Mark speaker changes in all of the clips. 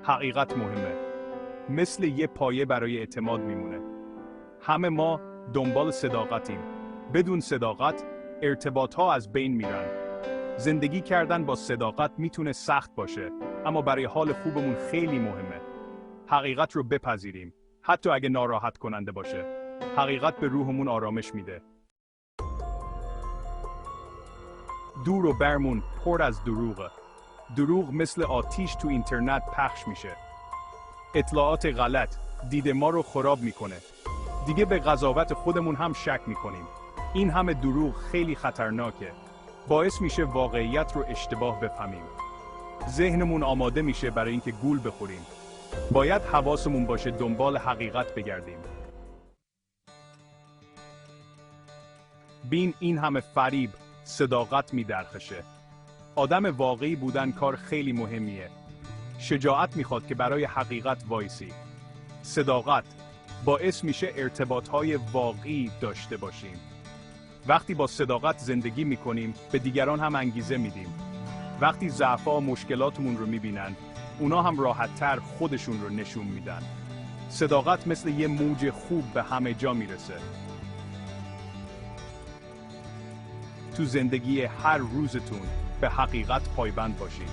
Speaker 1: حقیقت مهمه. مثل یه پایه برای اعتماد میمونه. همه ما دنبال صداقتیم. بدون صداقت ارتباطها از بین میرن. زندگی کردن با صداقت میتونه سخت باشه، اما برای حال خوبمون خیلی مهمه. حقیقت رو بپذیریم، حتی اگه ناراحت کننده باشه. حقیقت به روحمون آرامش میده. دور و برمون پر از دروغه. دروغ مثل آتیش تو اینترنت پخش میشه. اطلاعات غلط دید ما رو خراب میکنه. دیگه به قضاوت خودمون هم شک میکنیم. این همه دروغ خیلی خطرناکه. باعث میشه واقعیت رو اشتباه بفهمیم. ذهنمون آماده میشه برای اینکه گول بخوریم. باید حواسمون باشه دنبال حقیقت بگردیم. بین این همه فریب، صداقت میدرخشه. آدم واقعی بودن کار خیلی مهمیه. شجاعت میخواد که برای حقیقت وایسی. صداقت باعث میشه ارتباطهای واقعی داشته باشیم. وقتی با صداقت زندگی میکنیم، به دیگران هم انگیزه میدیم. وقتی ضعف‌ها و مشکلاتمون رو میبینن، اونا هم راحت‌تر خودشون رو نشون میدن. صداقت مثل یه موج خوب به همه جا میرسه. تو زندگی هر روزتون به حقیقت پایبند باشید.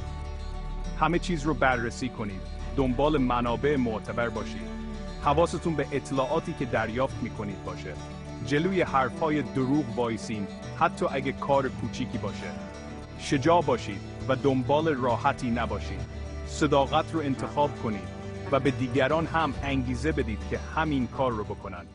Speaker 1: همه چیز رو بررسی کنید. دنبال منابع معتبر باشید. حواستون به اطلاعاتی که دریافت میکنید باشه. جلوی حرفهای دروغ وایسین، حتی اگه کار کوچیکی باشه. شجاع باشید و دنبال راحتی نباشید. صداقت رو انتخاب کنید و به دیگران هم انگیزه بدید که همین کار رو بکنن.